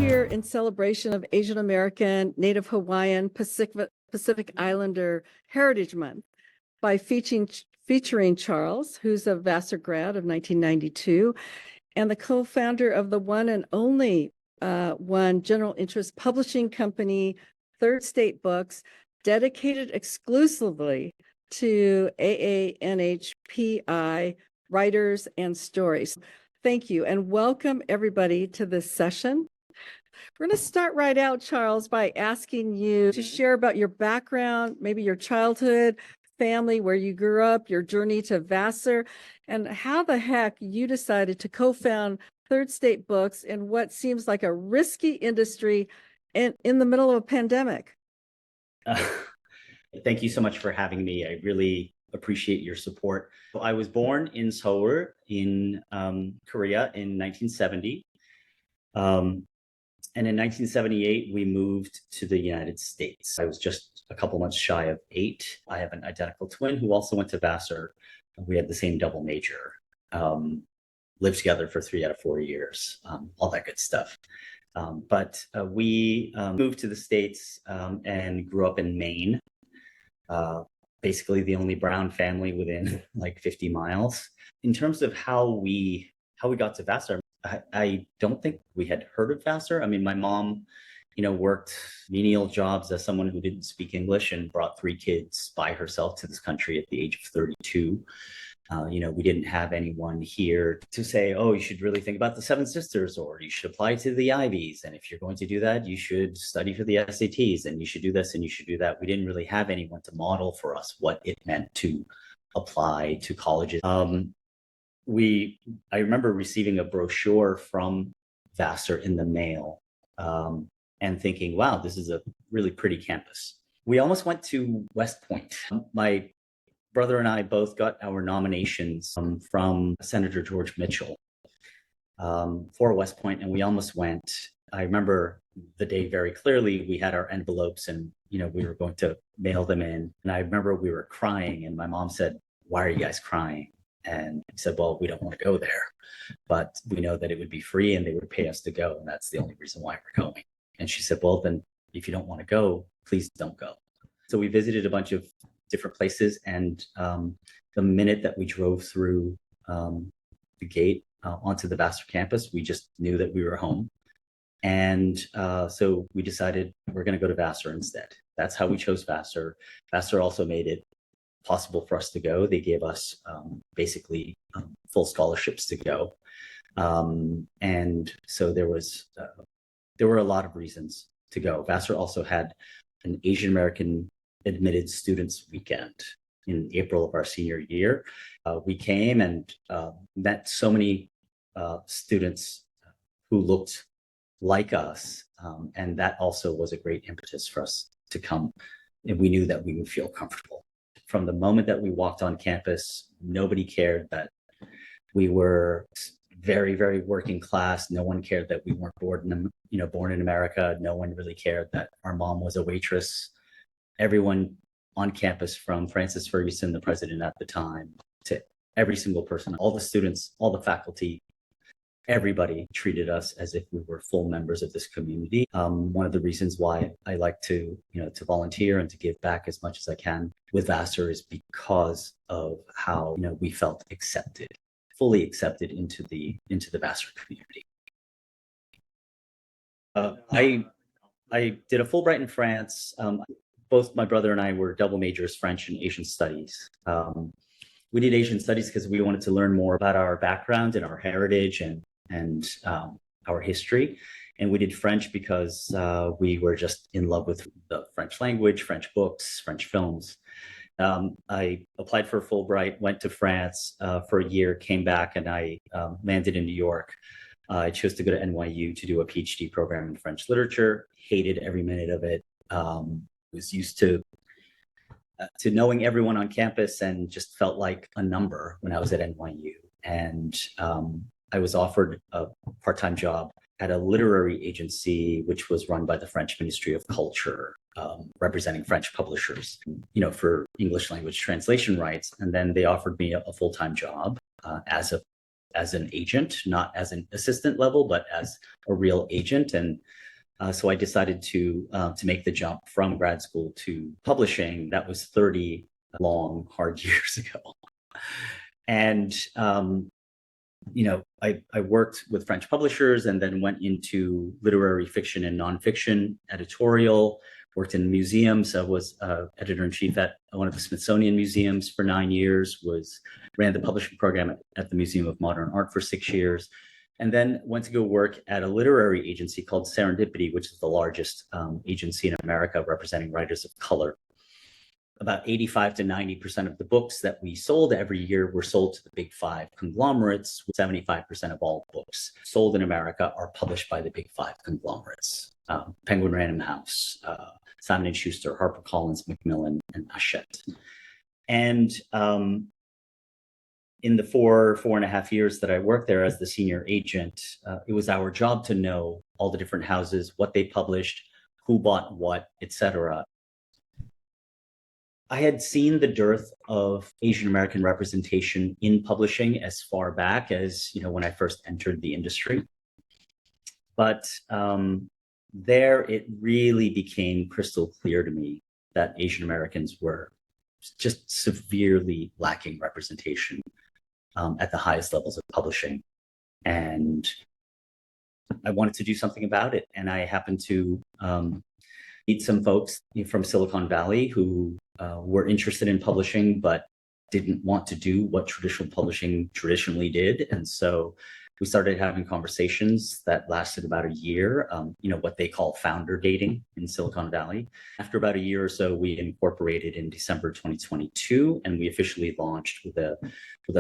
here in celebration of Asian American, Native Hawaiian, Pacific Islander Heritage Month by featuring Charles, who's a Vassar grad of 1992, and the co-founder of the one and only one general interest publishing company, Third State Books, dedicated exclusively to AANHPI writers and stories. Thank you, and welcome everybody to this session. We're going to start right out, Charles, by asking you to share about your background, maybe your childhood, family, where you grew up, your journey to Vassar, and how the heck you decided to co-found Third State Books in what seems like a risky industry in the middle of a pandemic. Thank you so much for having me. I really appreciate your support. I was born in Seoul in Korea in 1970. And in 1978, we moved to the United States. I was just a couple months shy of 8. I have an identical twin who also went to Vassar. We had the same double major, lived together for 3 out of 4 years, all that good stuff. But we moved to the States and grew up in Maine, basically the only Brown family within like 50 miles. In terms of how we got to Vassar, I don't think we had heard of Vassar. I mean, my mom, worked menial jobs as someone who didn't speak English and brought 3 kids by herself to this country at the age of 32. We didn't have anyone here to say, oh, you should really think about the 7 sisters, or you should apply to the Ivies. And if you're going to do that, you should study for the SATs, and you should do this and you should do that. We didn't really have anyone to model for us what it meant to apply to colleges. I remember receiving a brochure from Vassar in the mail and thinking, wow, this is a really pretty campus. We almost went to West Point. My brother and I both got our nominations from Senator George Mitchell for West Point, and we almost went. I remember the day very clearly. We had our envelopes and, we were going to mail them in. And I remember we were crying, and my mom said, why are you guys crying? And I said, well, we don't want to go there, but we know that it would be free and they would pay us to go. And that's the only reason why we're going. And she said, well, then if you don't want to go, please don't go. So we visited a bunch of different places. And the minute that we drove through the gate onto the Vassar campus, we just knew that we were home. And so we decided we're going to go to Vassar instead. That's how we chose Vassar. Vassar also made it possible for us to go. They gave us basically full scholarships to go. And so there were a lot of reasons to go. Vassar also had an Asian American admitted students weekend in April of our senior year. We came and met so many students who looked like us. And that also was a great impetus for us to come. And we knew that we would feel comfortable. From the moment that we walked on campus, nobody cared that we were very, very working class. No one cared that we weren't born in America. No one really cared that our mom was a waitress. Everyone on campus, from Francis Ferguson, the president at the time, to every single person, all the students, all the faculty, everybody treated us as if we were full members of this community. One of the reasons why I like to volunteer and to give back as much as I can with Vassar is because of how, we felt accepted, fully accepted into the Vassar community. I did a Fulbright in France. Both my brother and I were double majors, French and Asian studies. We did Asian studies because we wanted to learn more about our background and our heritage and our history. And we did French because we were just in love with the French language, French books, French films. I applied for a Fulbright, went to France for a year, came back, and I landed in New York. I chose to go to NYU to do a PhD program in French literature, hated every minute of it. Was used to knowing everyone on campus and just felt like a number when I was at NYU. And I was offered a part-time job at a literary agency, which was run by the French Ministry of Culture, representing French publishers, for English language translation rights. And then they offered me a full-time job as a as an agent, not as an assistant level, but as a real agent. And so I decided to make the jump from grad school to publishing. That was 30 long, hard years ago. And I worked with French publishers and then went into literary fiction and nonfiction editorial, worked in museums. I was editor-in-chief at one of the Smithsonian museums for 9 years, ran the publishing program at the Museum of Modern Art for 6 years, and then went to go work at a literary agency called Serendipity, which is the largest agency in America representing writers of color. About 85 to 90% of the books that we sold every year were sold to the big five conglomerates. 75% of all books sold in America are published by the big five conglomerates. Penguin Random House, Simon & Schuster, HarperCollins, Macmillan, and Hachette. And in the four and a half years that I worked there as the senior agent, it was our job to know all the different houses, what they published, who bought what, etc. I had seen the dearth of Asian American representation in publishing as far back as, when I first entered the industry. But there it really became crystal clear to me that Asian Americans were just severely lacking representation at the highest levels of publishing. And I wanted to do something about it. And I happened to meet some folks from Silicon Valley who were interested in publishing, but didn't want to do what traditional publishing traditionally did. And so we started having conversations that lasted about a year, what they call founder dating in Silicon Valley. After about a year or so, we incorporated in December 2022, and we officially launched with a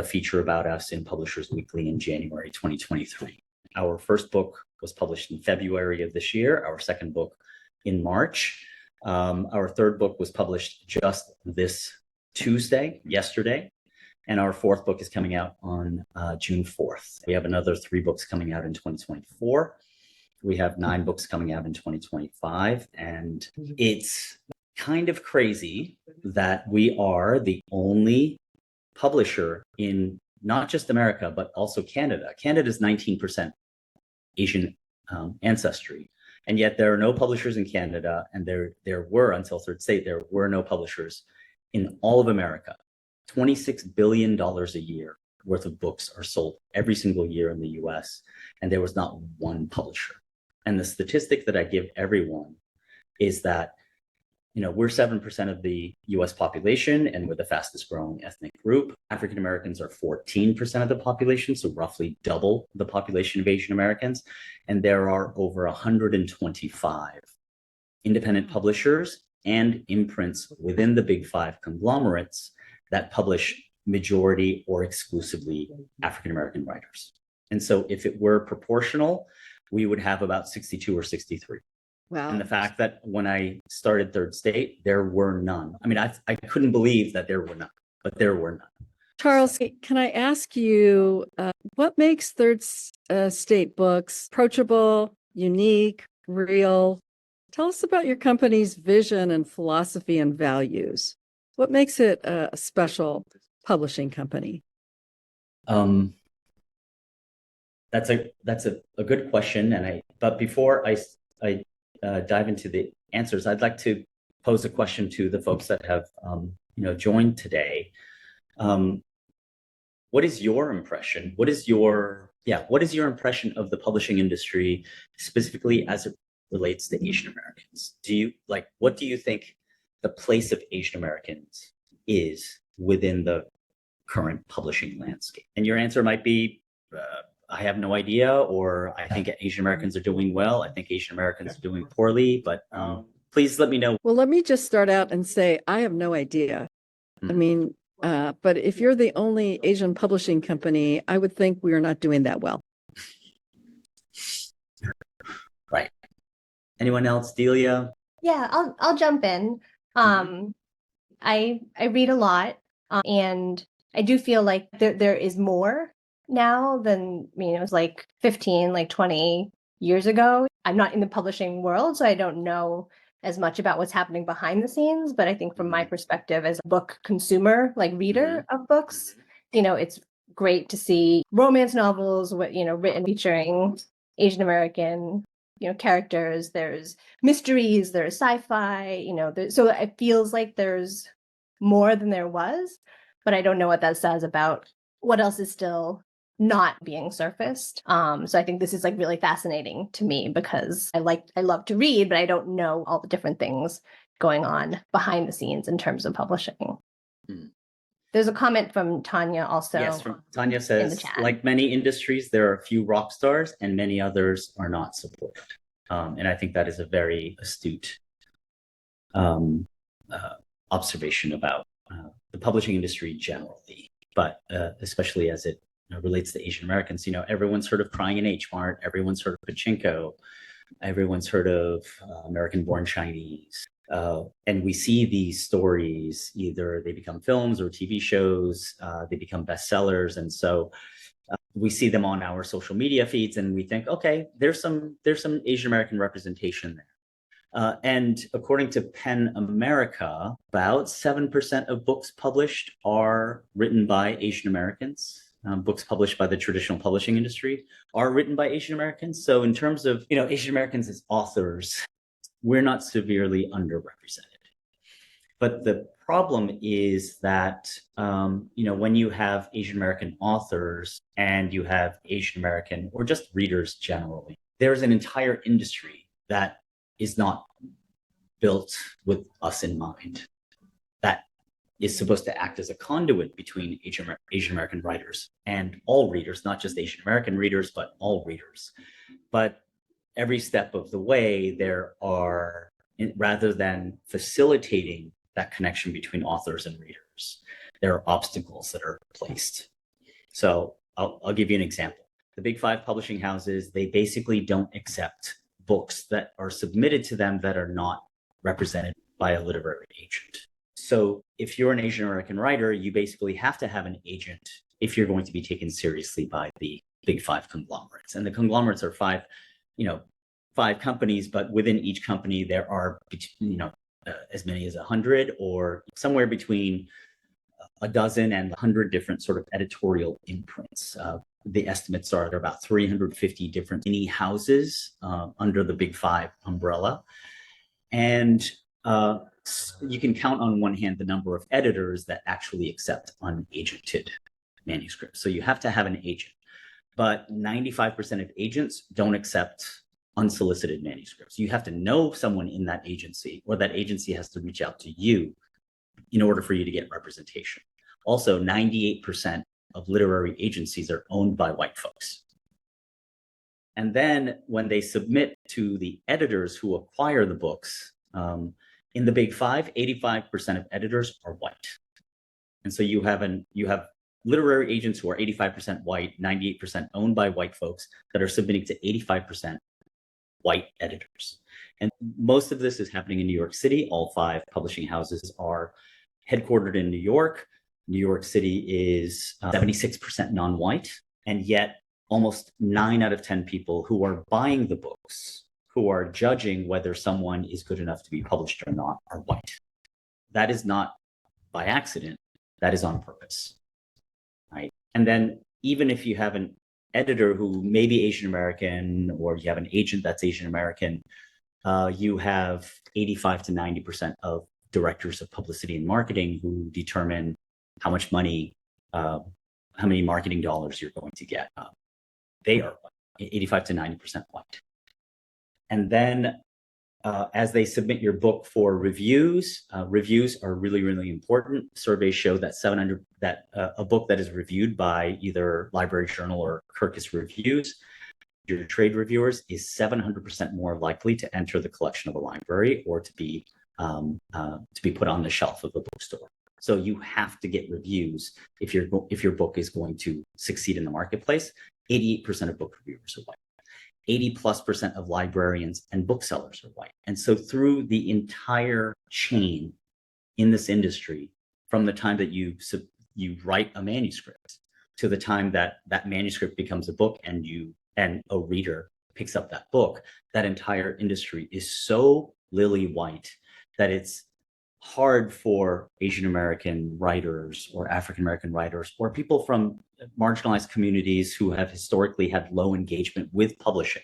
feature about us in Publishers Weekly in January 2023. Our first book was published in February of this year, our second book in March. Our third book was published just this Tuesday, yesterday, and our fourth book is coming out on June 4th. We have another 3 books coming out in 2024. We have 9 books coming out in 2025, and it's kind of crazy that we are the only publisher in not just America, but also Canada. Canada's 19% Asian ancestry. And yet there are no publishers in Canada, and there were, until Third State, there were no publishers in all of America. $26 billion a year worth of books are sold every single year in the US, and there was not one publisher. And the statistic that I give everyone is that, we're 7% of the US population, and we're the fastest growing ethnic group. African Americans are 14% of the population, so roughly double the population of Asian Americans. And there are over 125 independent publishers and imprints within the big five conglomerates that publish majority or exclusively African American writers. And so if it were proportional, we would have about 62 or 63. Wow. And the fact that when I started Third State, there were none. I mean, I couldn't believe that there were none, but there were none. Charles, can I ask you, what makes Third State books approachable, unique, real? Tell us about your company's vision and philosophy and values. What makes it a special publishing company? That's a good question. But before I dive into the answers, I'd like to pose a question to the folks that have joined today. What is your impression? What is your impression of the publishing industry, specifically as it relates to Asian Americans? What do you think the place of Asian Americans is within the current publishing landscape? And your answer might be, I have no idea, or I think Asian Americans are doing well. I think Asian Americans are doing poorly, but please let me know. Well, let me just start out and say, I have no idea. I mean, but if you're the only Asian publishing company, I would think we are not doing that well. Right. Anyone else? Delia? Yeah, I'll jump in. I read a lot, and I do feel like there is more now than, it was like 15, like 20 years ago. I'm not in the publishing world, so I don't know as much about what's happening behind the scenes. But I think from my perspective as a book consumer, like reader of books, it's great to see romance novels with, written featuring Asian American, characters. There's mysteries, there's sci-fi, so it feels like there's more than there was, but I don't know what that says about what else is still not being surfaced. So I think this is like really fascinating to me because I love to read, but I don't know all the different things going on behind the scenes in terms of publishing. There's a comment from Tanya also. Yes, Tanya in the says, chat. like many industries, there are a few rock stars and many others are not supported. And I think that is a very astute observation about the publishing industry generally, but especially as it relates to Asian Americans. Everyone's heard of Crying in H Mart, everyone's heard of Pachinko, everyone's heard of American Born Chinese. And we see these stories, either they become films or TV shows, they become bestsellers. And so we see them on our social media feeds and we think, okay, there's some Asian American representation there. And according to PEN America, about 7% of books published are written by Asian Americans. Books published by the traditional publishing industry are written by Asian Americans. So in terms of, Asian Americans as authors, we're not severely underrepresented. But the problem is that, when you have Asian American authors and you have Asian American or just readers generally, there's an entire industry that is not built with us in mind, that is supposed to act as a conduit between Asian American writers and all readers, not just Asian American readers, but all readers. But every step of the way, there are, rather than facilitating that connection between authors and readers, there are obstacles that are placed. So I'll give you an example. The big five publishing houses, they basically don't accept books that are submitted to them that are not represented by a literary agent. So if you're an Asian American writer, you basically have to have an agent if you're going to be taken seriously by the big five conglomerates. And the conglomerates are five companies, but within each company, there are, as many as 100 or somewhere between a dozen and 100 different sort of editorial imprints. The estimates are there are about 350 different mini houses under the big five umbrella. And you can count on one hand the number of editors that actually accept unagented manuscripts. So you have to have an agent, but 95% of agents don't accept unsolicited manuscripts. You have to know someone in that agency, or that agency has to reach out to you in order for you to get representation. Also, 98% of literary agencies are owned by white folks. And then when they submit to the editors who acquire the books, in the big five, 85% of editors are white. And so you have literary agents who are 85% white, 98% owned by white folks that are submitting to 85% white editors. And most of this is happening in New York City. All five publishing houses are headquartered in New York. New York City is 76% non-white, and yet almost 9 out of 10 people who are buying the books, who are judging whether someone is good enough to be published or not, are white. That is not by accident, that is on purpose, right? And then even if you have an editor who may be Asian American, or you have an agent that's Asian American, you have 85 to 90% of directors of publicity and marketing who determine how much money, how many marketing dollars you're going to get. They are 85 to 90% white. And then as they submit your book for reviews, reviews are really, really important. Surveys show that a book that is reviewed by either Library Journal or Kirkus Reviews, your trade reviewers, is 700% more likely to enter the collection of a library or to be put on the shelf of a bookstore. So you have to get reviews if your book is going to succeed in the marketplace. 88% of book reviewers are white. 80+% of librarians and booksellers are white. And so through the entire chain in this industry, from the time that you write a manuscript to the time that that manuscript becomes a book and a reader picks up that book, that entire industry is so lily white that it's hard for Asian American writers or African American writers or people from marginalized communities who have historically had low engagement with publishing.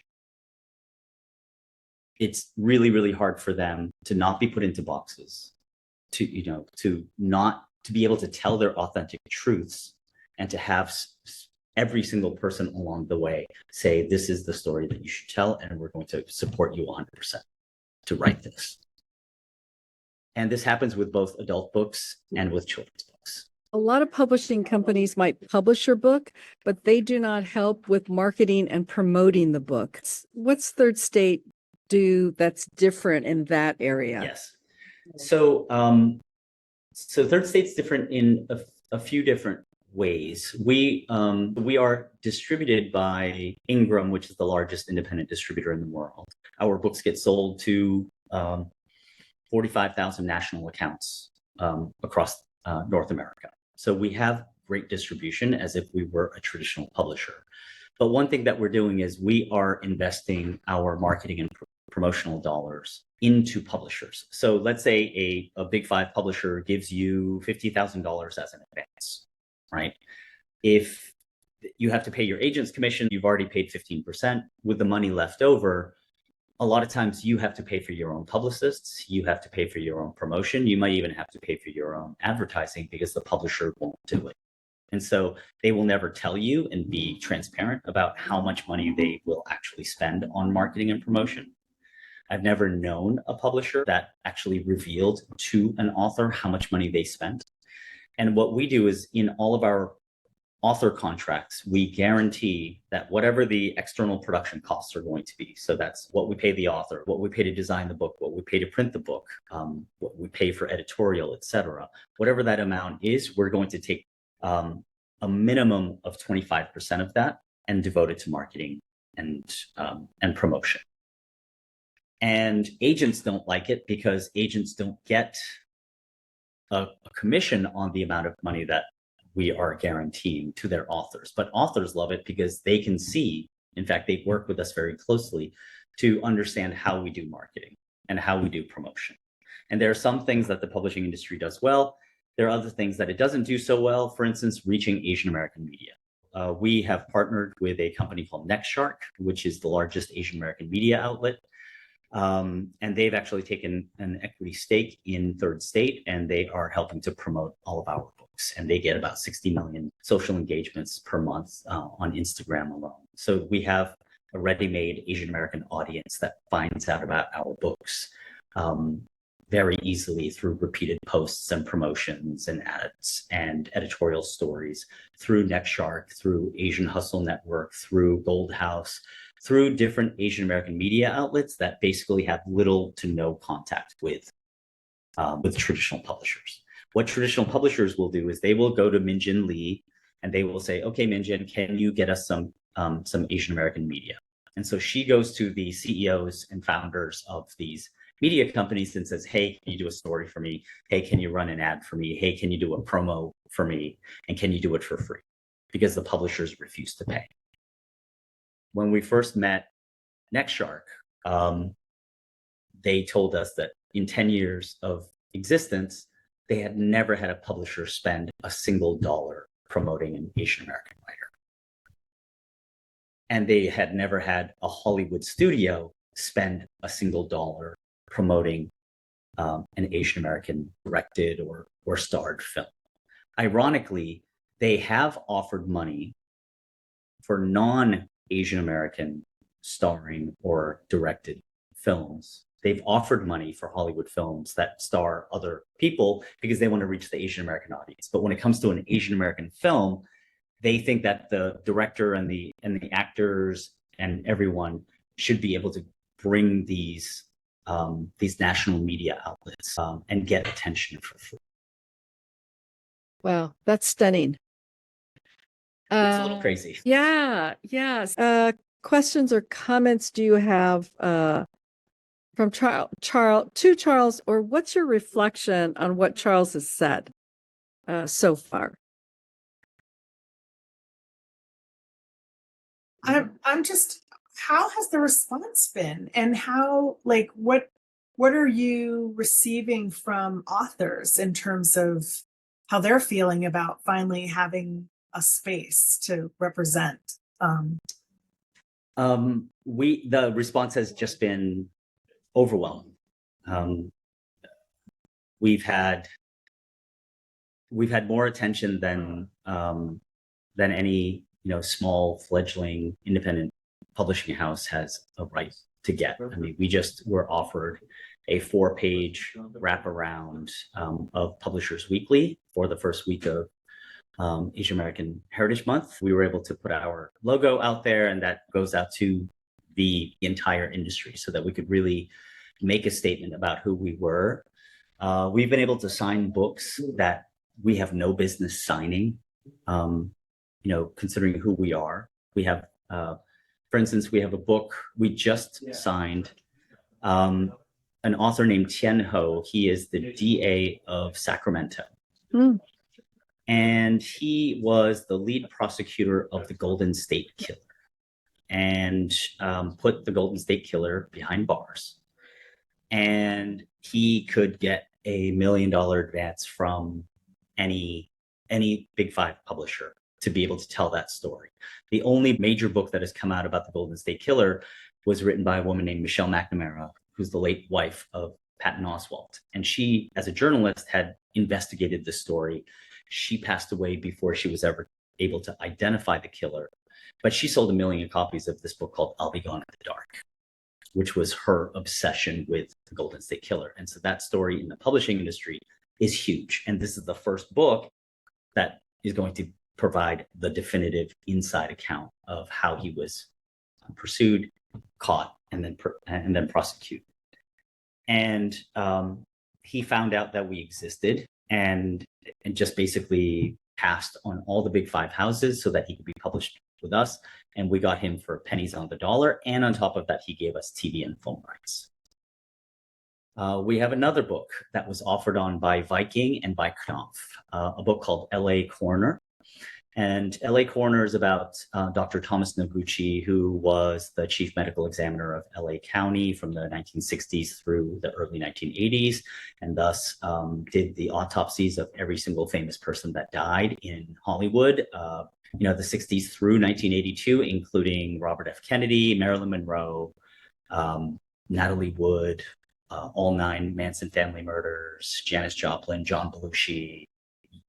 It's really, really hard for them to not be put into boxes, to be able to tell their authentic truths, and to have every single person along the way say, this is the story that you should tell, and we're going to support you 100% to write this. And this happens with both adult books and with children's books. A lot of publishing companies might publish your book, but they do not help with marketing and promoting the book. What's Third State do that's different in that area? Yes. So Third State's different in a few different ways. We are distributed by Ingram, which is the largest independent distributor in the world. Our books get sold to 45,000 national accounts across North America. So we have great distribution as if we were a traditional publisher. But one thing that we're doing is we are investing our marketing and promotional dollars into publishers. So let's say a Big Five publisher gives you $50,000 as an advance, right? If you have to pay your agent's commission, you've already paid 15%. With the money left over, a lot of times you have to pay for your own publicists, you have to pay for your own promotion, you might even have to pay for your own advertising because the publisher won't do it. And so they will never tell you and be transparent about how much money they will actually spend on marketing and promotion. I've never known a publisher that actually revealed to an author how much money they spent. And what we do is in all of our author contracts, we guarantee that whatever the external production costs are going to be, so that's what we pay the author, what we pay to design the book, what we pay to print the book, what we pay for editorial, etc. Whatever that amount is, we're going to take a minimum of 25% of that and devote it to marketing and promotion. And agents don't like it because agents don't get a commission on the amount of money that we are guaranteeing to their authors. But authors love it because they can see, in fact, they work with us very closely to understand how we do marketing and how we do promotion. And there are some things that the publishing industry does well. There are other things that it doesn't do so well. For instance, reaching Asian American media. We have partnered with a company called NextShark, which is the largest Asian American media outlet. And they've actually taken an equity stake in Third State, and they are helping to promote all of our books. And they get about 60 million social engagements per month on Instagram alone. So we have a ready-made Asian American audience that finds out about our books very easily through repeated posts and promotions and ads and editorial stories, through NextShark, through Asian Hustle Network, through Gold House, through different Asian American media outlets that basically have little to no contact with traditional publishers. What traditional publishers will do is they will go to Minjin Lee and they will say, okay, Minjin, can you get us some Asian American media? And so she goes to the CEOs and founders of these media companies and says, hey, can you do a story for me? Hey, can you run an ad for me? Hey, can you do a promo for me? And can you do it for free? Because the publishers refuse to pay. When we first met NextShark, they told us that in 10 years of existence, they had never had a publisher spend a single dollar promoting an Asian American writer. And they had never had a Hollywood studio spend a single dollar promoting an Asian American directed or starred film. Ironically, they have offered money for non-Asian American starring or directed films. They've offered money for Hollywood films that star other people because they want to reach the Asian American audience. But when it comes to an Asian American film, they think that the director and the actors and everyone should be able to bring these national media outlets and get attention for free. Wow, that's stunning. It's a little crazy. Yeah, yes. Questions or comments do you have from Charles, or what's your reflection on what Charles has said so far? I'm just, how has the response been, and how, like, what what are you receiving from authors in terms of how they're feeling about finally having a space to represent? The response has just been overwhelming. We've had more attention than any small fledgling independent publishing house has a right to get. I mean, we just were offered a 4-page wraparound of Publishers Weekly for the first week of Asian American Heritage Month. We were able to put our logo out there, and that goes out to the entire industry so that we could really make a statement about who we were. We've been able to sign books that we have no business signing, considering who we are. We have, for instance, we have a book we just signed, an author named Tien Ho. He is the DA of Sacramento. Mm. And he was the lead prosecutor of the Golden State Killer and put the Golden State Killer behind bars. And he could get $1 million advance from any Big Five publisher to be able to tell that story. The only major book that has come out about the Golden State Killer was written by a woman named Michelle McNamara, who's the late wife of Patton Oswalt. And she, as a journalist, had investigated the story. She passed away before she was ever able to identify the killer. But she sold 1 million copies of this book called I'll Be Gone in the Dark, which was her obsession with the Golden State Killer. And so that story in the publishing industry is huge. And this is the first book that is going to provide the definitive inside account of how he was pursued, caught, and then prosecuted. And he found out that we existed and just basically passed on all the Big Five houses so that he could be published with us. And we got him for pennies on the dollar. And on top of that, he gave us TV and film rights. We have another book that was offered on by Viking and by Knopf, a book called LA Coroner. And LA Coroner is about Dr. Thomas Noguchi, who was the chief medical examiner of LA County from the 1960s through the early 1980s, and thus did the autopsies of every single famous person that died in Hollywood, the 60s through 1982, including Robert F. Kennedy, Marilyn Monroe, Natalie Wood, all 9 Manson family murders, Janis Joplin, John Belushi,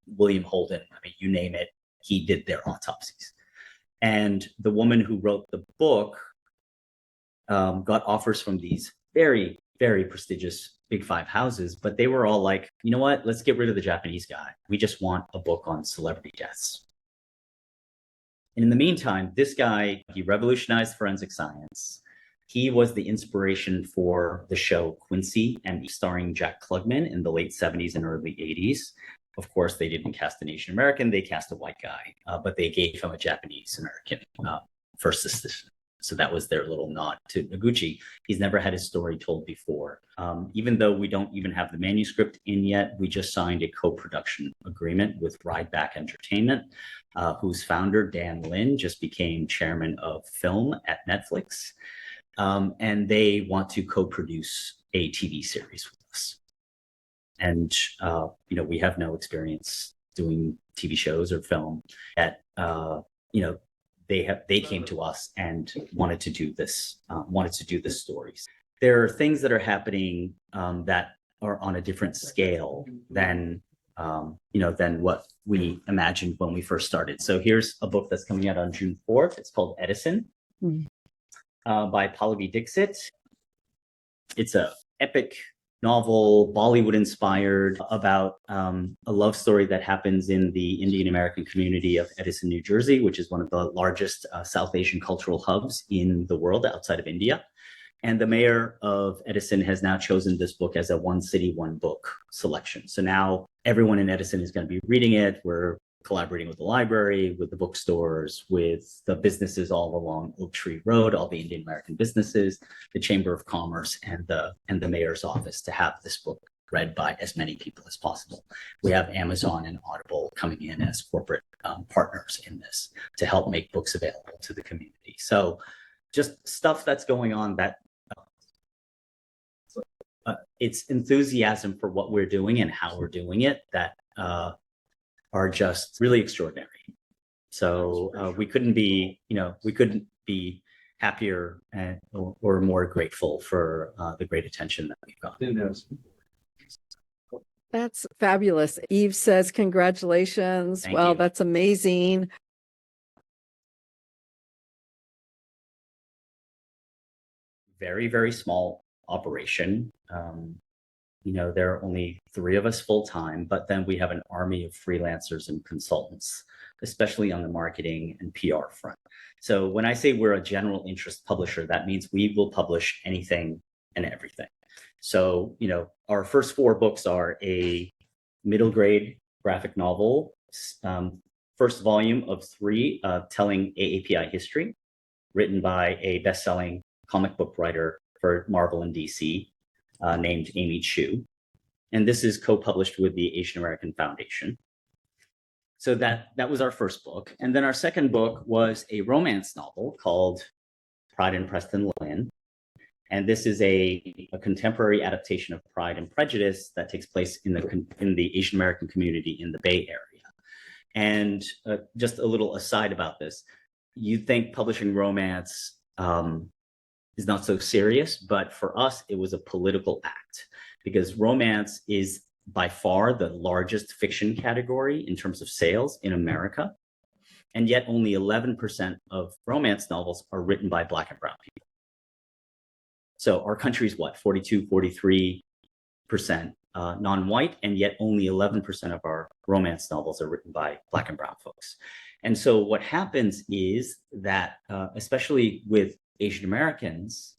William Holden, I mean, you name it. He did their autopsies. And the woman who wrote the book got offers from these very, very prestigious Big Five houses, but they were all like, you know what, let's get rid of the Japanese guy. We just want a book on celebrity deaths. And in the meantime, this guy, he revolutionized forensic science. He was the inspiration for the show Quincy, and starring Jack Klugman in the late 70s and early 80s. Of course, they didn't cast an Asian American, they cast a white guy, but they gave him a Japanese American first assistant. So that was their little nod to Noguchi. He's never had his story told before. Even though we don't even have the manuscript in yet, we just signed a co-production agreement with Rideback Entertainment, whose founder, Dan Lin, just became chairman of film at Netflix. And they want to co-produce a TV series with us. And, we have no experience doing TV shows or film. They came to us and wanted to do this stories. There are things that are happening that are on a different scale than what we imagined when we first started. So here's a book that's coming out on June 4th. It's called Edison by Pallavi Dixit. It's a epic novel, Bollywood inspired, about a love story that happens in the Indian American community of Edison, New Jersey, which is one of the largest South Asian cultural hubs in the world outside of India. And the mayor of Edison has now chosen this book as a one city, one book selection. So now everyone in Edison is going to be reading it. We're collaborating with the library, with the bookstores, with the businesses all along Oak Tree Road, all the Indian American businesses, the Chamber of Commerce, and the mayor's office to have this book read by as many people as possible. We have Amazon and Audible coming in as corporate partners in this to help make books available to the community. So just stuff that's going on that it's enthusiasm for what we're doing and how we're doing it that are just really extraordinary. So we couldn't be happier or more grateful for the great attention that we've gotten. That's fabulous. Eve says, congratulations. Thank Wow, you. that's amazing. Very, very small operation. There are only 3 of us full time, but then we have an army of freelancers and consultants, especially on the marketing and PR front. So when I say we're a general interest publisher, that means we will publish anything and everything. So, our first 4 books are a middle grade graphic novel, first volume of 3 telling AAPI history, written by a best-selling comic book writer for Marvel and DC named Amy Chu. And this is co-published with the Asian American Foundation. So that was our first book. And then our second book was a romance novel called Pride and Preston Lynn. And this is a contemporary adaptation of Pride and Prejudice that takes place in the Asian American community in the Bay Area. And just a little aside about this, you'd think publishing romance is not so serious, but for us, it was a political act because romance is by far the largest fiction category in terms of sales in America. And yet only 11% of romance novels are written by Black and brown people. So our country's 42, 43% non-white, and yet only 11% of our romance novels are written by Black and brown folks. And so what happens is that, especially with Asian Americans,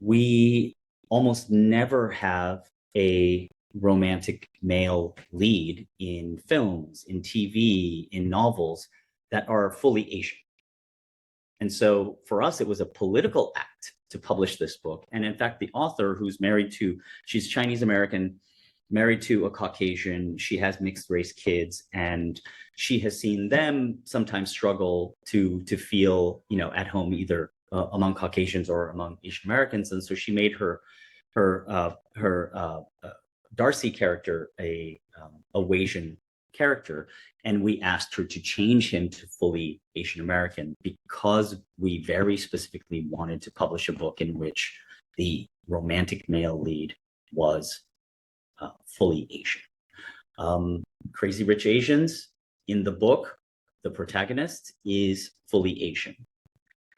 we almost never have a romantic male lead in films, in TV, in novels that are fully Asian. And so for us, it was a political act to publish this book. And in fact, the author, who's she's Chinese American, married to a Caucasian, she has mixed race kids, and she has seen them sometimes struggle to feel, at home, either among Caucasians or among Asian Americans. And so she made her Darcy character a Asian character, and we asked her to change him to fully Asian American because we very specifically wanted to publish a book in which the romantic male lead was fully Asian. Crazy Rich Asians, in the book, the protagonist is fully Asian.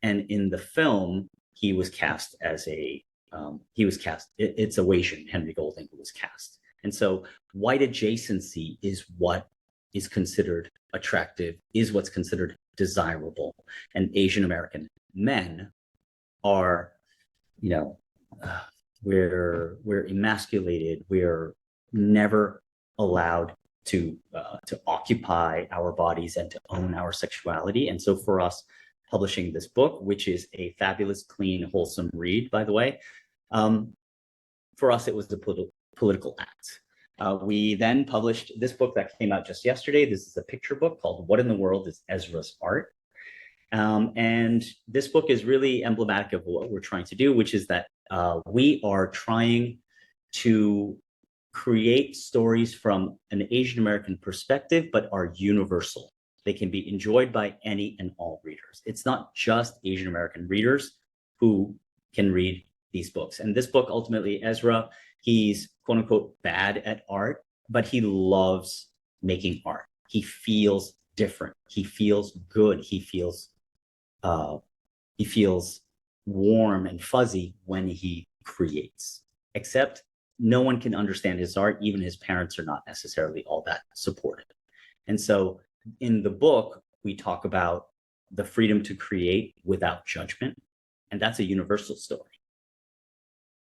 And in the film, he was cast as it's a Asian, Henry Golding, who was cast. And so white adjacency is what is considered attractive, is what's considered desirable. And Asian American men are, we're emasculated. We're never allowed to occupy our bodies and to own our sexuality. And so for us, publishing this book, which is a fabulous, clean, wholesome read, by the way, for us, it was a political act. We then published this book that came out just yesterday. This is a picture book called What in the World is Ezra's Art? And this book is really emblematic of what we're trying to do, which is that we are trying to create stories from an Asian American perspective, but are universal. They can be enjoyed by any and all readers. It's not just Asian American readers who can read these books. And this book, ultimately, Ezra, he's quote unquote bad at art, but he loves making art. He feels different. He feels good. He feels warm and fuzzy when he creates, except no one can understand his art. Even his parents are not necessarily all that supportive. And so in the book, we talk about the freedom to create without judgment. And that's a universal story.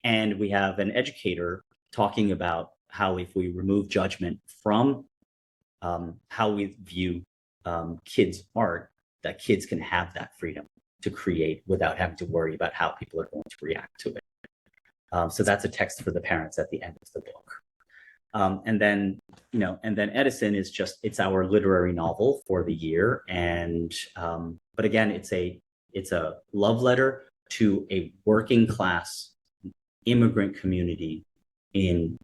And we have an educator talking about how if we remove judgment from how we view kids' art, that kids can have that freedom to create without having to worry about how people are going to react to it. So that's a text for the parents at the end of the book. And then Edison is it's our literary novel for the year. And, but again, it's a love letter to a working class immigrant community in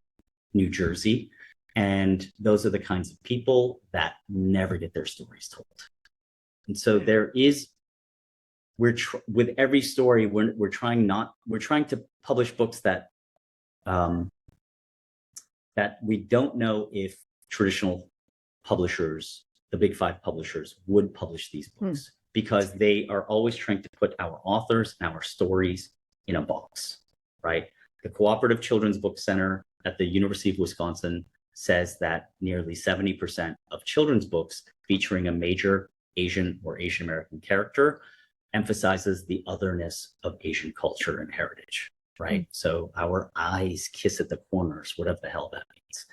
New Jersey. And those are the kinds of people that never get their stories told. And so with every story, we're trying to publish books that that we don't know if traditional publishers, the big five publishers, would publish these books because they are always trying to put our authors and our stories in a box, right? The Cooperative Children's Book Center at the University of Wisconsin says that nearly 70% of children's books featuring a major Asian or Asian American character emphasizes the otherness of Asian culture and heritage, right? So our eyes kiss at the corners, whatever the hell that means.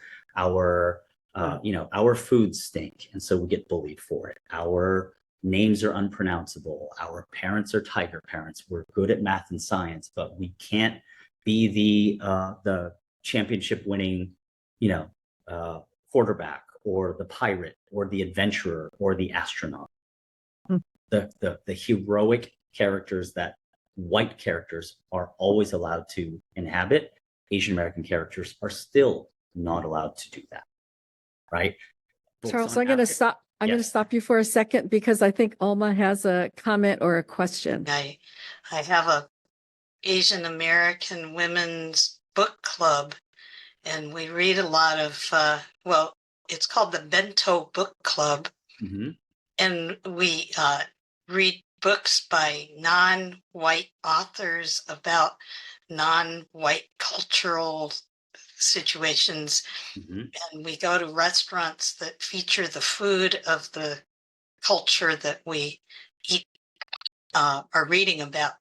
Our foods stink, and so we get bullied for it. Our names are unpronounceable. Our parents are tiger parents. We're good at math and science, but we can't be the championship winning, quarterback or the pirate or the adventurer or the astronaut. The heroic characters that white characters are always allowed to inhabit, Asian American characters are still not allowed to do that, right? Charles, I'm going to stop. I'm going to stop you for a second because I think Alma has a comment or a question. I have a Asian American women's book club, and we read a lot of, it's called the Bento Book Club. Mm-hmm. And we read books by non-white authors about non-white cultural situations. Mm-hmm. And we go to restaurants that feature the food of the culture that we eat, are reading about.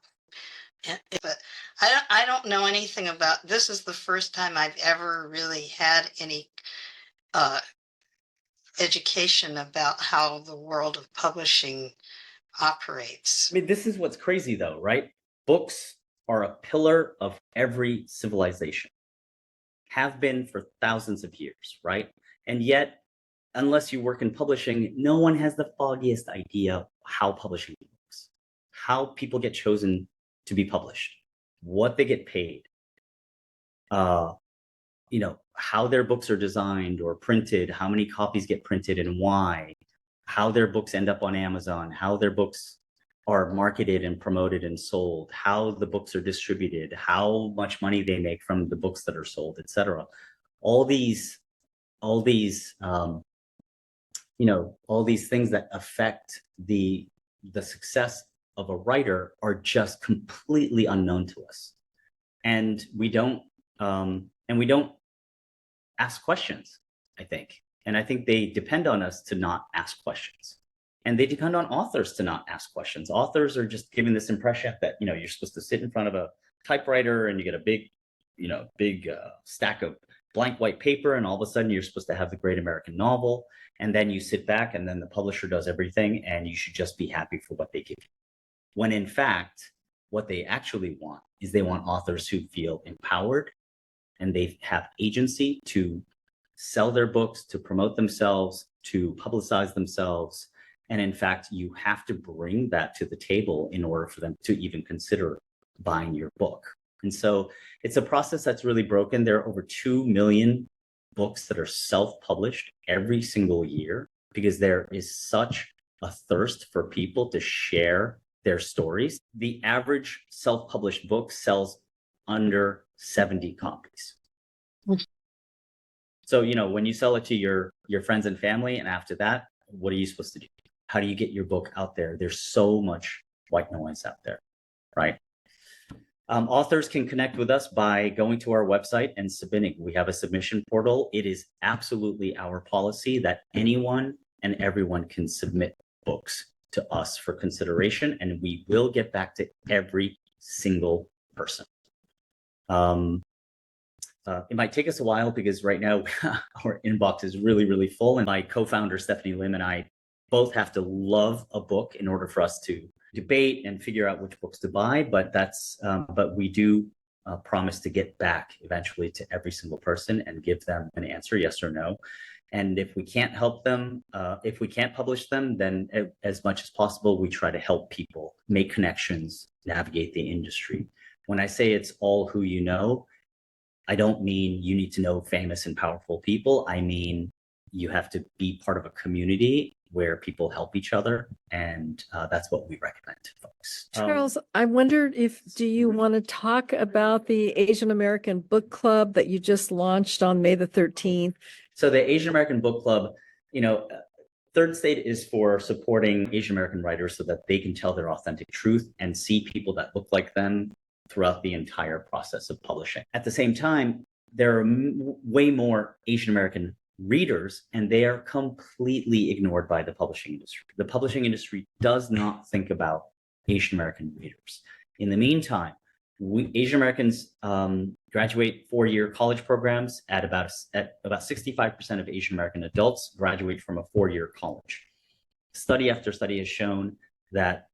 But I don't know anything about, this is the first time I've ever really had any education about how the world of publishing operates. I mean, this is what's crazy though, right? Books are a pillar of every civilization, have been for thousands of years, right? And yet, unless you work in publishing, no one has the foggiest idea how publishing works, how people get chosen to be published, what they get paid, how their books are designed or printed, how many copies get printed and why, how their books end up on Amazon, how their books are marketed and promoted and sold, how the books are distributed, how much money they make from the books that are sold, etc. All these things that affect the success of a writer are just completely unknown to us, and we don't ask questions, I think. And I think they depend on us to not ask questions. And they depend on authors to not ask questions. Authors are just given this impression that, you're supposed to sit in front of a typewriter and you get a big stack of blank white paper, and all of a sudden you're supposed to have the great American novel. And then you sit back and then the publisher does everything and you should just be happy for what they give you. When in fact, what they actually want is they want authors who feel empowered and they have agency to sell their books, to promote themselves, to publicize themselves. And in fact, you have to bring that to the table in order for them to even consider buying your book. And so it's a process that's really broken. There are over 2 million books that are self-published every single year because there is such a thirst for people to share their stories. The average self-published book sells under 70 copies. So, when you sell it to your friends and family, and after that, what are you supposed to do? How do you get your book out there? There's so much white noise out there, right? Authors can connect with us by going to our website and submitting. We have a submission portal. It is absolutely our policy that anyone and everyone can submit books to us for consideration, and we will get back to every single person. It might take us a while because right now our inbox is really, really full. And my co-founder, Stephanie Lim, and I both have to love a book in order for us to debate and figure out which books to buy. But but we do promise to get back eventually to every single person and give them an answer, yes or no. And if we can't help them, if we can't publish them, then as much as possible, we try to help people make connections, navigate the industry. When I say it's all who you know, I don't mean you need to know famous and powerful people. I mean, you have to be part of a community where people help each other. And that's what we recommend to folks. Charles, I wondered do you want to talk about the Asian American Book Club that you just launched on May the 13th? So the Asian American Book Club, Third State is for supporting Asian American writers so that they can tell their authentic truth and see people that look like them throughout the entire process of publishing. At the same time, there are way more Asian American readers, and they are completely ignored by the publishing industry. The publishing industry does not think about Asian American readers. In the meantime, Asian Americans graduate four-year college programs at about 65% of Asian American adults graduate from a four-year college. Study after study has shown that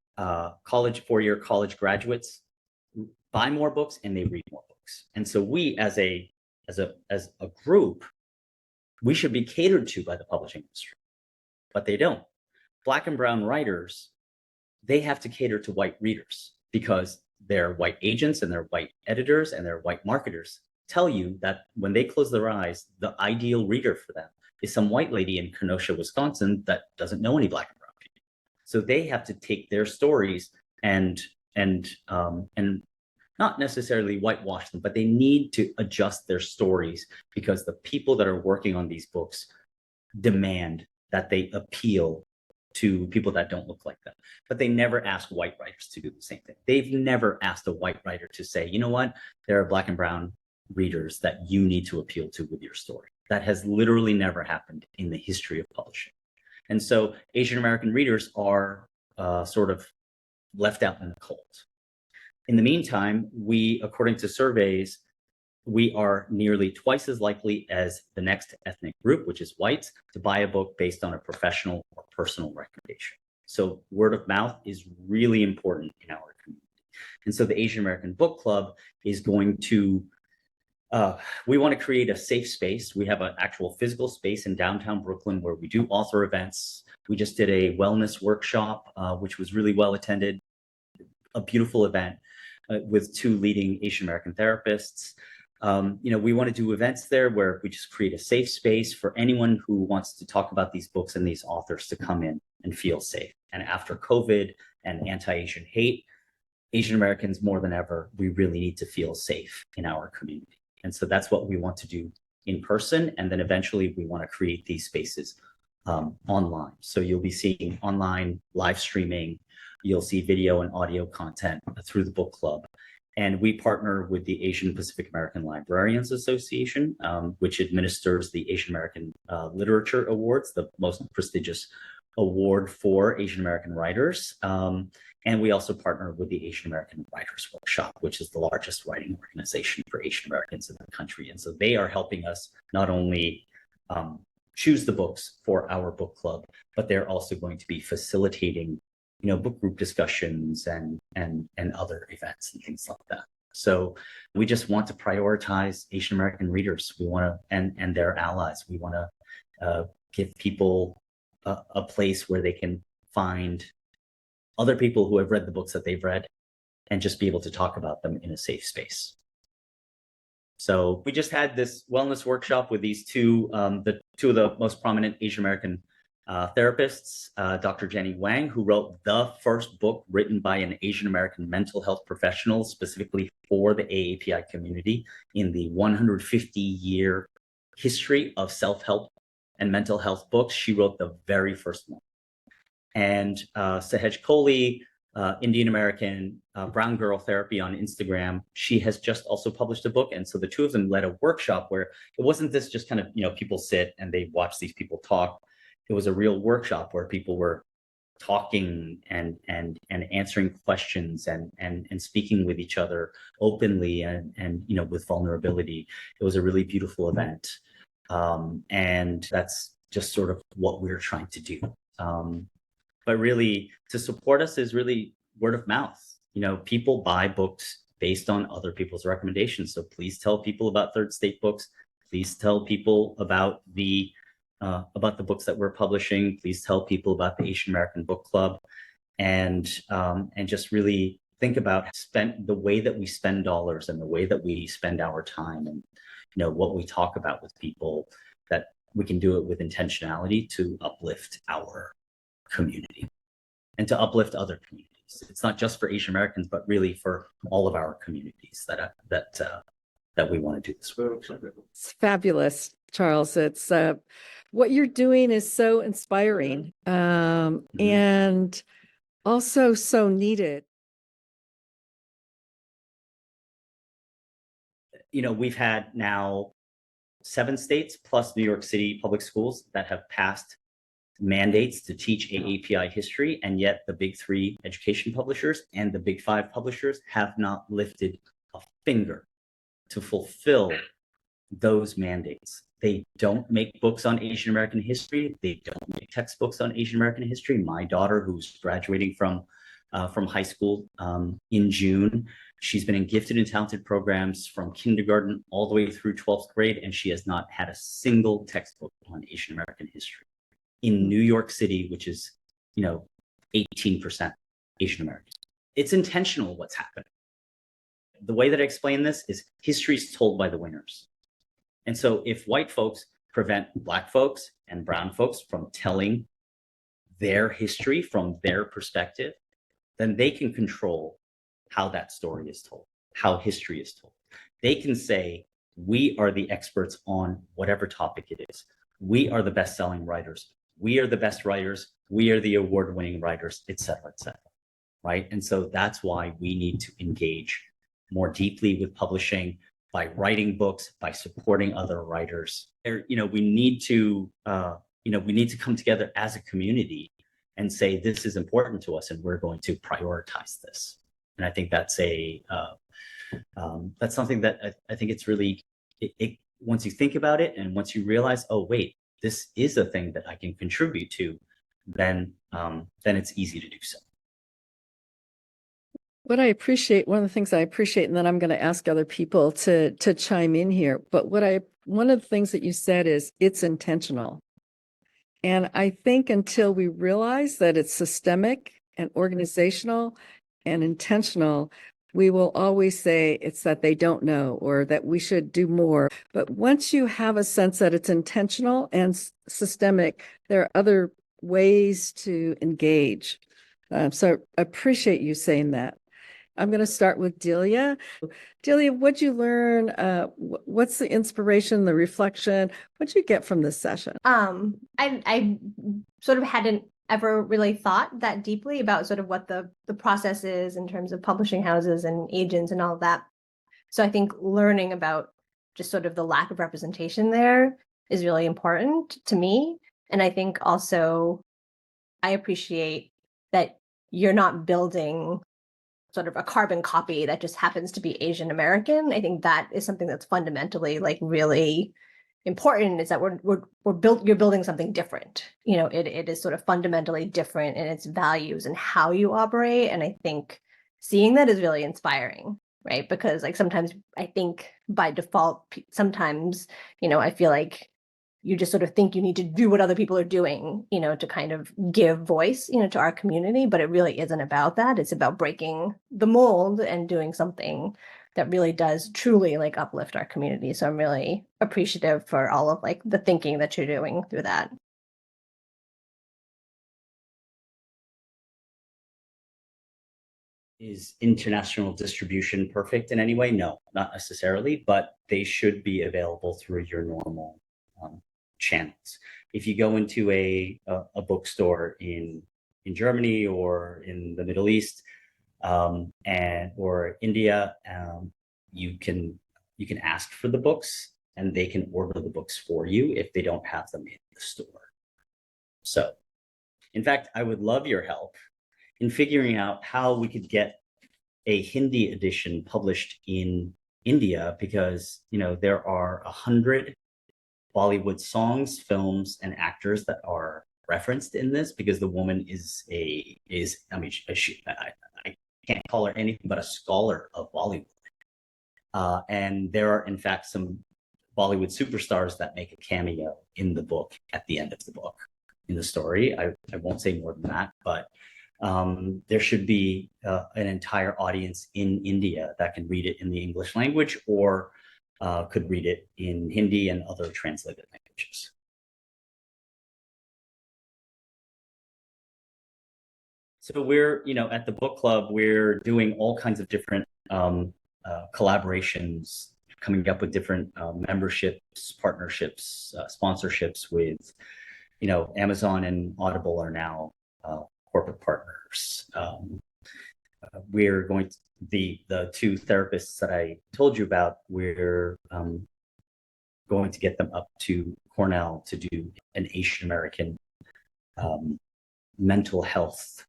four-year college graduates buy more books and they read more books. And so we, as a group, we should be catered to by the publishing industry, but they don't. Black and brown writers, they have to cater to white readers because their white agents and their white editors and their white marketers tell you that when they close their eyes, the ideal reader for them is some white lady in Kenosha, Wisconsin that doesn't know any black and brown people. So they have to take their stories and not necessarily whitewash them, but they need to adjust their stories because the people that are working on these books demand that they appeal to people that don't look like them. But they never ask white writers to do the same thing. They've never asked a white writer to say, you know what, there are black and brown readers that you need to appeal to with your story. That has literally never happened in the history of publishing. And so Asian American readers are sort of left out in the cold. In the meantime, according to surveys, we are nearly twice as likely as the next ethnic group, which is whites, to buy a book based on a professional or personal recommendation. So word of mouth is really important in our community. And so the Asian American Book Club is going to, we want to create a safe space. We have an actual physical space in downtown Brooklyn where we do author events. We just did a wellness workshop, which was really well attended, a beautiful event with two leading Asian American therapists. We want to do events there where we just create a safe space for anyone who wants to talk about these books and these authors to come in and feel safe. And after COVID and anti-Asian hate, Asian Americans more than ever, we really need to feel safe in our community. And so that's what we want to do in person. And then eventually we want to create these spaces online. So you'll be seeing online live streaming. You'll see video and audio content through the book club. And we partner with the Asian Pacific American Librarians Association, which administers the Asian American Literature Awards, the most prestigious award for Asian American writers. And we also partner with the Asian American Writers Workshop, which is the largest writing organization for Asian Americans in the country. And so they are helping us not only choose the books for our book club, but they're also going to be facilitating book group discussions and other events and things like that. So we just want to prioritize Asian American readers. We want to, and their allies. We want to give people a place where they can find other people who have read the books that they've read and just be able to talk about them in a safe space. So we just had this wellness workshop with these two of the most prominent Asian American therapists, Dr. Jenny Wang, who wrote the first book written by an Asian American mental health professional specifically for the AAPI community in the 150-year history of self-help and mental health books. She wrote the very first one. And Sahej Kohli, Indian American brown girl therapy on Instagram, she has just also published a book. And so the two of them led a workshop where it wasn't this just kind of, people sit and they watch these people talk. It was a real workshop where people were talking and answering questions and speaking with each other openly and with vulnerability. It was a really beautiful event. And that's just sort of what we're trying to do. But really, to support us is really word of mouth. People buy books based on other people's recommendations. So please tell people about Third State Books. Please tell people about the books that we're publishing. Please tell people about the Asian American Book Club, and just really think about the way that we spend dollars and the way that we spend our time, and what we talk about with people, that we can do it with intentionality to uplift our community and to uplift other communities. It's not just for Asian Americans, but really for all of our communities that we want to do this with. It's fabulous, Charles. It's what you're doing is so inspiring, and also so needed. We've had now 7 states plus New York City public schools that have passed mandates to teach AAPI history, and yet the big 3 education publishers and the big 5 publishers have not lifted a finger to fulfill those mandates. They don't make books on Asian American history. They don't make textbooks on Asian American history. My daughter, who's graduating from high school in June, she's been in gifted and talented programs from kindergarten all the way through 12th grade, and she has not had a single textbook on Asian American history. In New York City, which is 18% Asian American. It's intentional what's happening. The way that I explain this is history is told by the winners. And so if white folks prevent Black folks and brown folks from telling their history from their perspective, then they can control how that story is told, how history is told. They can say, we are the experts on whatever topic it is. We are the best-selling writers. We are the best writers. We are the award-winning writers, et cetera, right? And so that's why we need to engage more deeply with publishing, by writing books, by supporting other writers. We need to come together as a community and say, this is important to us, and we're going to prioritize this. And I think that's that's something that I think it's really, once you think about it, and once you realize, oh wait, this is a thing that I can contribute to, then it's easy to do so. What I appreciate, one of the things I appreciate, and then I'm going to ask other people to chime in here, but one of the things that you said is it's intentional. And I think until we realize that it's systemic and organizational and intentional, we will always say it's that they don't know or that we should do more. But once you have a sense that it's intentional and systemic, there are other ways to engage. So I appreciate you saying that. I'm going to start with Delia. Delia, what'd you learn? What's the inspiration, the reflection? What'd you get from this session? I sort of hadn't ever really thought that deeply about sort of what the process is in terms of publishing houses and agents and all of that. So I think learning about just sort of the lack of representation there is really important to me. And I think also I appreciate that you're not building sort of a carbon copy that just happens to be Asian American. I think that is something that's fundamentally like really important, is that you're building something different. It is sort of fundamentally different in its values and how you operate. And I think seeing that is really inspiring, right? Because like sometimes I think by default, sometimes, I feel like you just sort of think you need to do what other people are doing, to kind of give voice, to our community, but it really isn't about that. It's about breaking the mold and doing something that really does truly like uplift our community. So I'm really appreciative for all of like the thinking that you're doing through that. Is international distribution perfect in any way? No, not necessarily, but they should be available through your normal channels. If you go into a bookstore in Germany or in the Middle East or India, you can ask for the books and they can order the books for you if they don't have them in the store. So, in fact, I would love your help in figuring out how we could get a Hindi edition published in India, because there are 100 Bollywood songs, films, and actors that are referenced in this, because the woman I can't call her anything but a scholar of Bollywood. And there are, in fact, some Bollywood superstars that make a cameo in the book at the end of the book, in the story. I won't say more than that, but There should be an entire audience in India that can read it in the English language or could read it in Hindi and other translated languages. So we're, at the book club, we're doing all kinds of different collaborations, coming up with different memberships, partnerships, sponsorships with, Amazon and Audible are now corporate partners. We're going to, the two therapists that I told you about, we're going to get them up to Cornell to do an Asian American mental health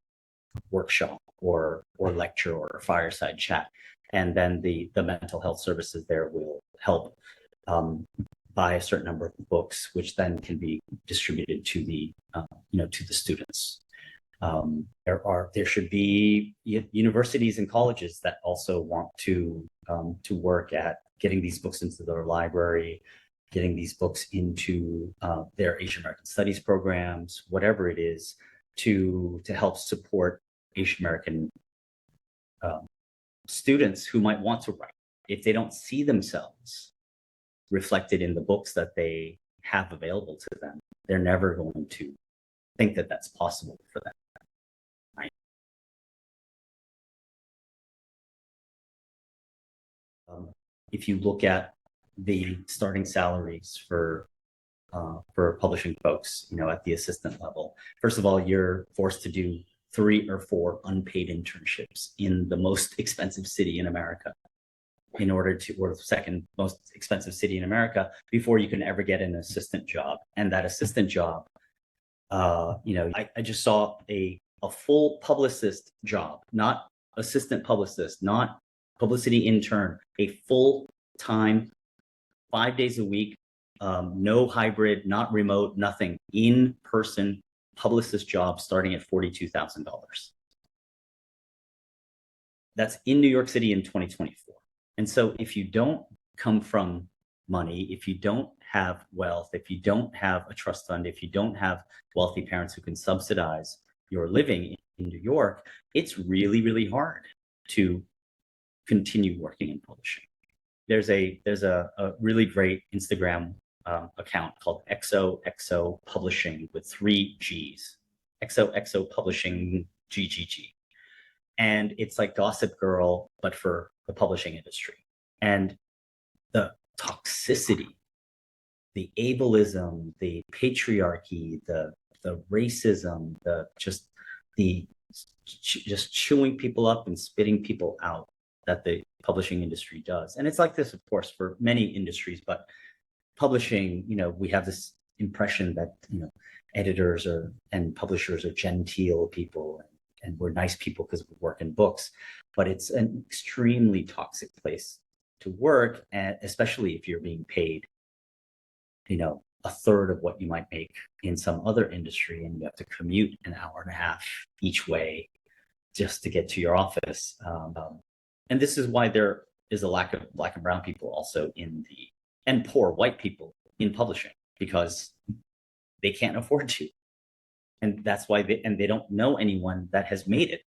workshop or lecture or fireside chat. And then the mental health services there will help buy a certain number of books, which then can be distributed to the to the students. There should be universities and colleges that also want to work at getting these books into their library, getting these books into their Asian American Studies programs, whatever it is, to help support Asian American students who might want to write. If they don't see themselves reflected in the books that they have available to them, they're never going to think that that's possible for them. Right? If you look at the starting salaries for publishing folks, at the assistant level, first of all, you're forced to do 3 or 4 unpaid internships in the most expensive city in America in order to, or the second most expensive city in America, before you can ever get an assistant job. And that assistant job, I just saw a full publicist job, not assistant publicist, not publicity intern, a full-time, 5 days a week, no hybrid, not remote, nothing, in-person publicist job starting at $42,000. That's in New York City in 2024. And so if you don't come from money, if you don't have wealth, if you don't have a trust fund, if you don't have wealthy parents who can subsidize your living in New York, it's really, really hard to continue working in publishing. There's a really great Instagram account called XOXO Publishing with 3 G's. XOXO Publishing GGG. And it's like Gossip Girl, but for the publishing industry. And the toxicity, the ableism, the patriarchy, the racism, just chewing people up and spitting people out that the publishing industry does. And it's like this, of course, for many industries, but publishing, we have this impression that, editors and publishers are genteel people and we're nice people because we work in books, but it's an extremely toxic place to work, and especially if you're being paid, a third of what you might make in some other industry, and you have to commute an hour and a half each way just to get to your office. And this is why there is a lack of Black and brown people also and poor white people in publishing, because they can't afford to. And that's why they don't know anyone that has made it,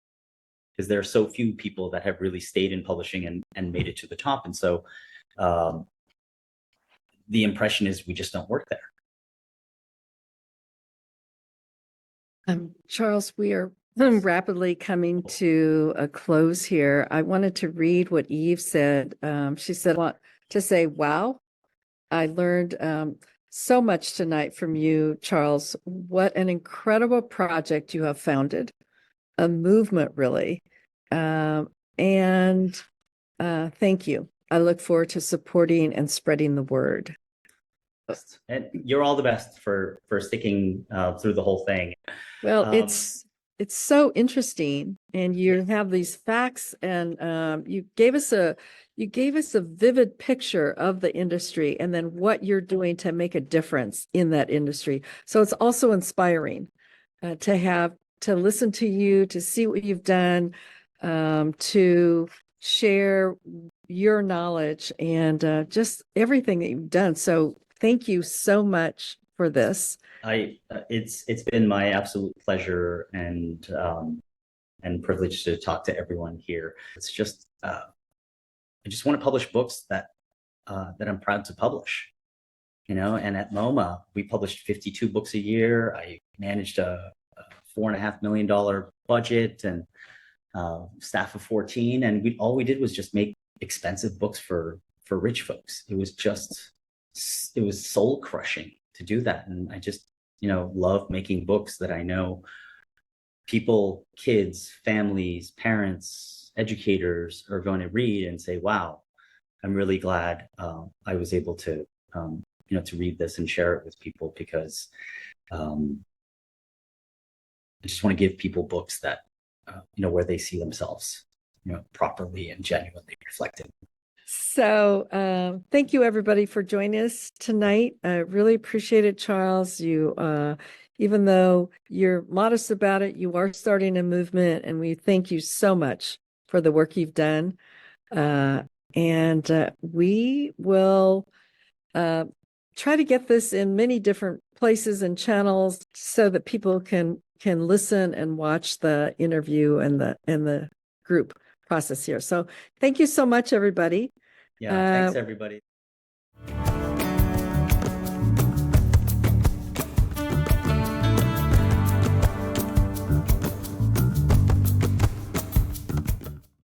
because there are so few people that have really stayed in publishing and made it to the top. And so the impression is we just don't work there. Charles, we are rapidly coming to a close here. I wanted to read what Eve said. She said, I want to say, wow, I learned so much tonight from you, Charles. What an incredible project you have founded, a movement, really. And thank you. I look forward to supporting and spreading the word. And you're all the best for sticking through the whole thing. Well, it's so interesting, and you have these facts, and you gave us a vivid picture of the industry, and then what you're doing to make a difference in that industry. So it's also inspiring to listen to you, to see what you've done, to share your knowledge and just everything that you've done. So thank you so much for this. It's been my absolute pleasure, and and privileged to talk to everyone here. It's just, I just want to publish books that I'm proud to publish, you know. And at MoMA, we published 52 books a year. I managed a $4.5 million budget and staff of 14, and all we did was just make expensive books for rich folks. It was soul crushing to do that, and I just, you know, love making books that I know people, kids, families, parents, educators are going to read and say, wow, I'm really glad I was able to, you know, to read this and share it with people, because I just want to give people books that, you know, where they see themselves, you know, properly and genuinely reflected. So thank you, everybody, for joining us tonight. I really appreciate it, Charles. You, even though you're modest about it, you are starting a movement, and we thank you so much for the work you've done. And we will try to get this in many different places and channels so that people can listen and watch the interview and the group process here. So thank you so much, everybody. Yeah, thanks, everybody.